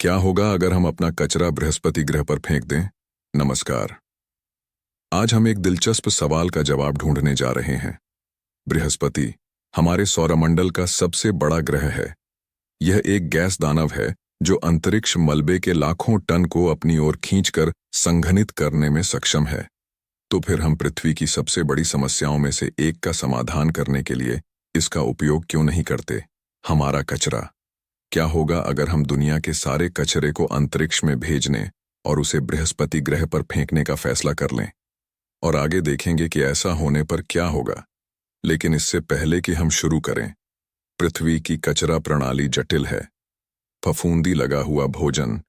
क्या होगा अगर हम अपना कचरा बृहस्पति ग्रह पर फेंक दें? नमस्कार। आज हम एक दिलचस्प सवाल का जवाब ढूंढने जा रहे हैं। बृहस्पति हमारे सौरमंडल का सबसे बड़ा ग्रह है। यह एक गैस दानव है जो अंतरिक्ष मलबे के लाखों टन को अपनी ओर खींचकर संघनित करने में सक्षम है। तो फिर हम पृथ्वी की सबसे बड़ी समस्याओं में से एक का समाधान करने के लिए इसका उपयोग क्यों नहीं करते? हमारा कचरा। क्या होगा अगर हम दुनिया के सारे कचरे को अंतरिक्ष में भेजने और उसे बृहस्पति ग्रह पर फेंकने का फैसला कर लें? और आगे देखेंगे कि ऐसा होने पर क्या होगा। लेकिन इससे पहले कि हम शुरू करें, पृथ्वी की कचरा प्रणाली जटिल है। फफूंदी लगा हुआ भोजन,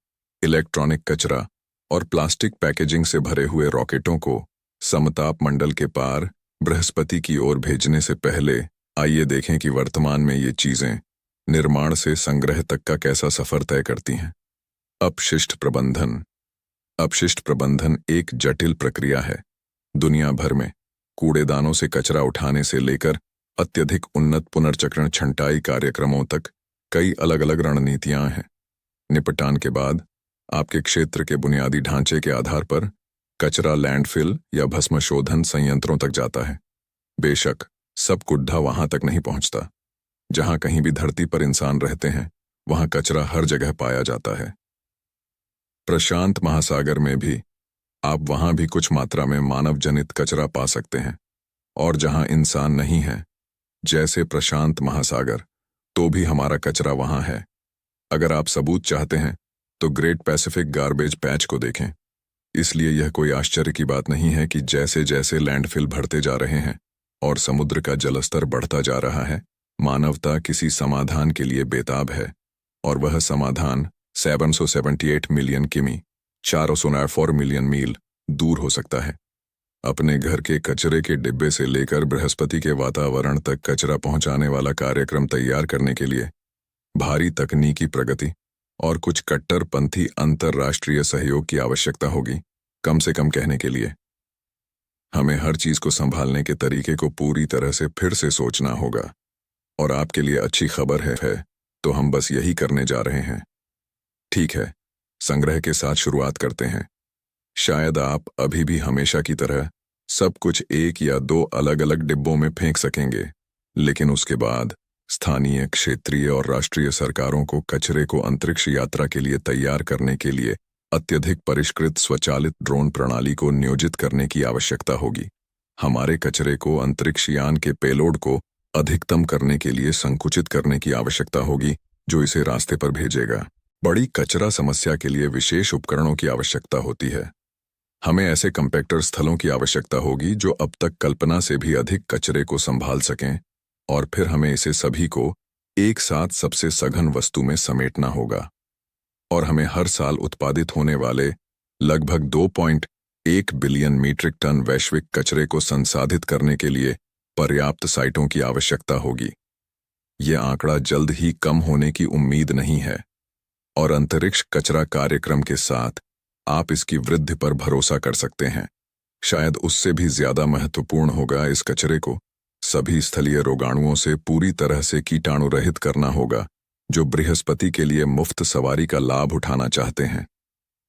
इलेक्ट्रॉनिक कचरा और प्लास्टिक पैकेजिंग से भरे हुए रॉकेटों को समताप मंडल के पार बृहस्पति की ओर भेजने से पहले आइए देखें कि वर्तमान में ये चीजें निर्माण से संग्रह तक का कैसा सफर तय करती हैं। अपशिष्ट प्रबंधन। अपशिष्ट प्रबंधन एक जटिल प्रक्रिया है। दुनिया भर में कूड़ेदानों से कचरा उठाने से लेकर अत्यधिक उन्नत पुनर्चक्रण छंटाई कार्यक्रमों तक कई अलग अलग रणनीतियां हैं। निपटान के बाद आपके क्षेत्र के बुनियादी ढांचे के आधार पर कचरा लैंडफिल या भस्म शोधन संयंत्रों तक जाता है। बेशक सब कुड्ढा वहां तक नहीं पहुंचता। जहां कहीं भी धरती पर इंसान रहते हैं वहां कचरा हर जगह पाया जाता है। प्रशांत महासागर में भी आप वहां भी कुछ मात्रा में मानव जनित कचरा पा सकते हैं। और जहां इंसान नहीं है, जैसे प्रशांत महासागर, तो भी हमारा कचरा वहां है। अगर आप सबूत चाहते हैं तो ग्रेट पैसिफिक गार्बेज पैच को देखें। इसलिए यह कोई आश्चर्य की बात नहीं है कि जैसे जैसे लैंडफिल भरते जा रहे हैं और समुद्र का जलस्तर बढ़ता जा रहा है, मानवता किसी समाधान के लिए बेताब है। और वह समाधान 778 मिलियन किमी 404 मिलियन मील दूर हो सकता है। अपने घर के कचरे के डिब्बे से लेकर बृहस्पति के वातावरण तक कचरा पहुंचाने वाला कार्यक्रम तैयार करने के लिए भारी तकनीकी प्रगति और कुछ कट्टरपंथी अंतर्राष्ट्रीय सहयोग की आवश्यकता होगी। कम से कम कहने के लिए हमें हर चीज को संभालने के तरीके को पूरी तरह से फिर से सोचना होगा। और आपके लिए अच्छी खबर है तो हम बस यही करने जा रहे हैं। ठीक है, संग्रह के साथ शुरुआत करते हैं। शायद आप अभी भी हमेशा की तरह सब कुछ एक या दो अलग अलग डिब्बों में फेंक सकेंगे, लेकिन उसके बाद स्थानीय, क्षेत्रीय और राष्ट्रीय सरकारों को कचरे को अंतरिक्ष यात्रा के लिए तैयार करने के लिए अत्यधिक परिष्कृत स्वचालित ड्रोन प्रणाली को नियोजित करने की आवश्यकता होगी। हमारे कचरे को अंतरिक्ष यान के पेलोड को अधिकतम करने के लिए संकुचित करने की आवश्यकता होगी, जो इसे रास्ते पर भेजेगा। बड़ी कचरा समस्या के लिए विशेष उपकरणों की आवश्यकता होती है। हमें ऐसे कंपैक्टर स्थलों की आवश्यकता होगी जो अब तक कल्पना से भी अधिक कचरे को संभाल सकें, और फिर हमें इसे सभी को एक साथ सबसे सघन वस्तु में समेटना होगा। और हमें हर साल उत्पादित होने वाले लगभग 2.1 बिलियन मीट्रिक टन वैश्विक कचरे को संसाधित करने के लिए पर्याप्त साइटों की आवश्यकता होगी। यह आंकड़ा जल्द ही कम होने की उम्मीद नहीं है, और अंतरिक्ष कचरा कार्यक्रम के साथ आप इसकी वृद्धि पर भरोसा कर सकते हैं। शायद उससे भी ज्यादा महत्वपूर्ण होगा, इस कचरे को सभी स्थलीय रोगाणुओं से पूरी तरह से कीटाणु रहित करना होगा, जो बृहस्पति के लिए मुफ्त सवारी का लाभ उठाना चाहते हैं।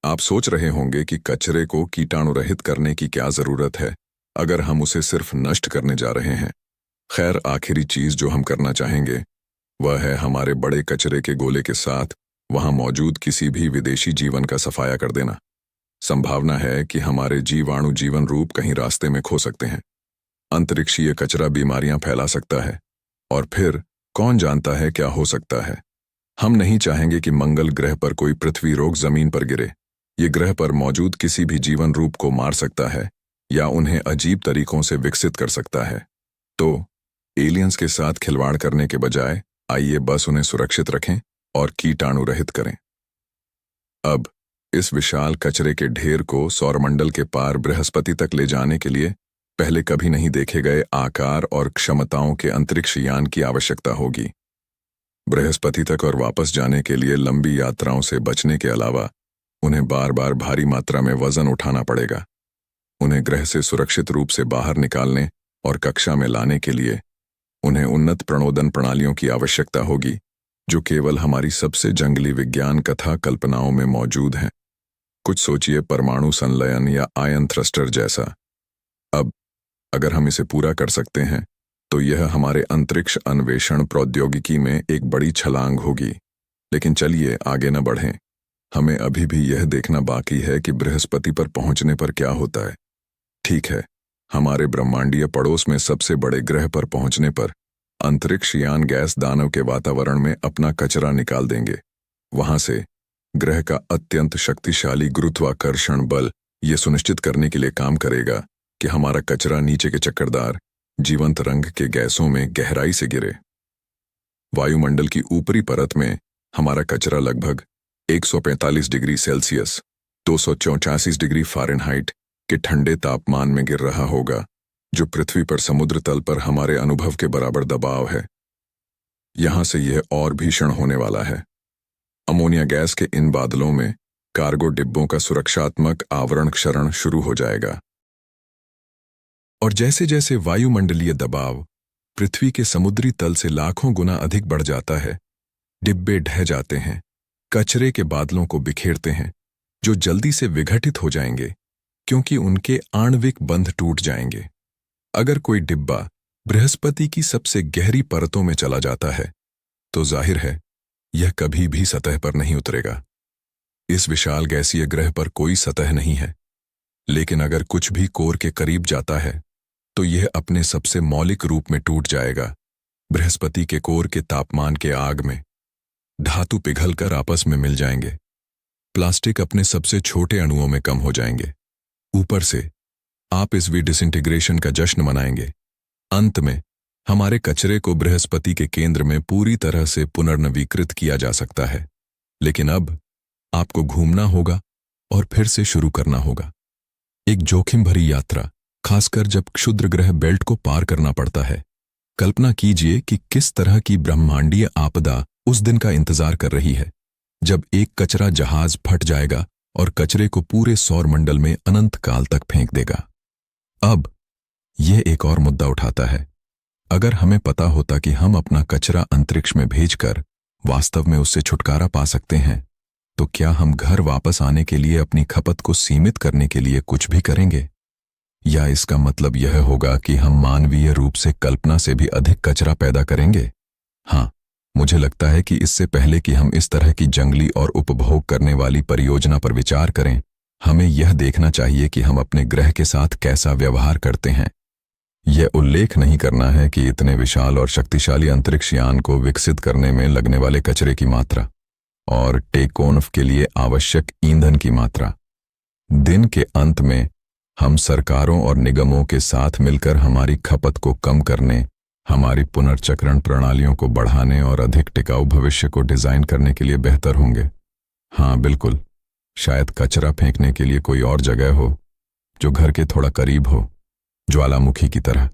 आप सोच रहे होंगे कि कचरे को कीटाणु रहित करने की क्या जरूरत है अगर हम उसे सिर्फ नष्ट करने जा रहे हैं। खैर, आखिरी चीज जो हम करना चाहेंगे वह है हमारे बड़े कचरे के गोले के साथ वहां मौजूद किसी भी विदेशी जीवन का सफाया कर देना। संभावना है कि हमारे जीवाणु जीवन रूप कहीं रास्ते में खो सकते हैं। अंतरिक्षीय कचरा बीमारियां फैला सकता है, और फिर कौन जानता है क्या हो सकता है। हम नहीं चाहेंगे कि मंगल ग्रह पर कोई पृथ्वी रोग जमीन पर गिरे। ये ग्रह पर मौजूद किसी भी जीवन रूप को मार सकता है या उन्हें अजीब तरीकों से विकसित कर सकता है। तो एलियंस के साथ खिलवाड़ करने के बजाय आइए बस उन्हें सुरक्षित रखें और कीटाणु रहित करें। अब इस विशाल कचरे के ढेर को सौरमंडल के पार बृहस्पति तक ले जाने के लिए पहले कभी नहीं देखे गए आकार और क्षमताओं के अंतरिक्ष यान की आवश्यकता होगी। बृहस्पति तक और वापस जाने के लिए लंबी यात्राओं से बचने के अलावा उन्हें बार बार भारी मात्रा में वजन उठाना पड़ेगा। उन्हें ग्रह से सुरक्षित रूप से बाहर निकालने और कक्षा में लाने के लिए उन्हें उन्नत प्रणोदन प्रणालियों की आवश्यकता होगी, जो केवल हमारी सबसे जंगली विज्ञान कथा कल्पनाओं में मौजूद हैं। कुछ सोचिए, परमाणु संलयन या आयन थ्रस्टर जैसा। अब अगर हम इसे पूरा कर सकते हैं तो यह हमारे अंतरिक्ष अन्वेषण प्रौद्योगिकी में एक बड़ी छलांग होगी। लेकिन चलिए आगे न बढ़ें। हमें अभी भी यह देखना बाकी है कि बृहस्पति पर पहुंचने पर क्या होता है। ठीक है, हमारे ब्रह्मांडीय पड़ोस में सबसे बड़े ग्रह पर पहुंचने पर अंतरिक्ष यान गैस दानव के वातावरण में अपना कचरा निकाल देंगे। वहां से ग्रह का अत्यंत शक्तिशाली गुरुत्वाकर्षण बल यह सुनिश्चित करने के लिए काम करेगा कि हमारा कचरा नीचे के चक्करदार जीवंत रंग के गैसों में गहराई से गिरे। वायुमंडल की ऊपरी परत में हमारा कचरा लगभग 145 डिग्री सेल्सियस 284 डिग्री फ़ारेनहाइट के ठंडे तापमान में गिर रहा होगा, जो पृथ्वी पर समुद्र तल पर हमारे अनुभव के बराबर दबाव है। यहां से यह और भीषण होने वाला है। अमोनिया गैस के इन बादलों में कार्गो डिब्बों का सुरक्षात्मक आवरण क्षरण शुरू हो जाएगा। और जैसे जैसे वायुमंडलीय दबाव पृथ्वी के समुद्री तल से लाखों गुना अधिक बढ़ जाता है, डिब्बे ढह जाते हैं, कचरे के बादलों को बिखेरते हैं, जो जल्दी से विघटित हो जाएंगे क्योंकि उनके आणविक बंध टूट जाएंगे। अगर कोई डिब्बा बृहस्पति की सबसे गहरी परतों में चला जाता है तो जाहिर है यह कभी भी सतह पर नहीं उतरेगा। इस विशाल गैसीय ग्रह पर कोई सतह नहीं है, लेकिन अगर कुछ भी कोर के करीब जाता है तो यह अपने सबसे मौलिक रूप में टूट जाएगा। बृहस्पति के कोर के तापमान के आग में धातु पिघलकर आपस में मिल जाएंगे, प्लास्टिक अपने सबसे छोटे अणुओं में कम हो जाएंगे। ऊपर से आप इस डिसइंटीग्रेशन का जश्न मनाएंगे। अंत में हमारे कचरे को बृहस्पति के केंद्र में पूरी तरह से पुनर्नवीकृत किया जा सकता है। लेकिन अब आपको घूमना होगा और फिर से शुरू करना होगा। एक जोखिम भरी यात्रा, खासकर जब क्षुद्र ग्रह बेल्ट को पार करना पड़ता है। कल्पना कीजिए कि किस तरह की ब्रह्मांडीय आपदा उस दिन का इंतजार कर रही है, जब एक कचरा जहाज फट जाएगा और कचरे को पूरे सौर मंडल में अनंत काल तक फेंक देगा। अब यह एक और मुद्दा उठाता है। अगर हमें पता होता कि हम अपना कचरा अंतरिक्ष में भेजकर वास्तव में उससे छुटकारा पा सकते हैं, तो क्या हम घर वापस आने के लिए अपनी खपत को सीमित करने के लिए कुछ भी करेंगे? या इसका मतलब यह होगा कि हम मानवीय रूप से कल्पना से भी अधिक कचरा पैदा करेंगे? हाँ, मुझे लगता है कि इससे पहले कि हम इस तरह की जंगली और उपभोग करने वाली परियोजना पर विचार करें, हमें यह देखना चाहिए कि हम अपने ग्रह के साथ कैसा व्यवहार करते हैं। यह उल्लेख नहीं करना है कि इतने विशाल और शक्तिशाली अंतरिक्ष यान को विकसित करने में लगने वाले कचरे की मात्रा और टेकोनफ के लिए आवश्यक ईंधन की मात्रा। दिन के अंत में हम सरकारों और निगमों के साथ मिलकर हमारी खपत को कम करने, हमारी पुनर्चक्रण प्रणालियों को बढ़ाने और अधिक टिकाऊ भविष्य को डिजाइन करने के लिए बेहतर होंगे। हाँ बिल्कुल, शायद कचरा फेंकने के लिए कोई और जगह हो जो घर के थोड़ा करीब हो, ज्वालामुखी की तरह।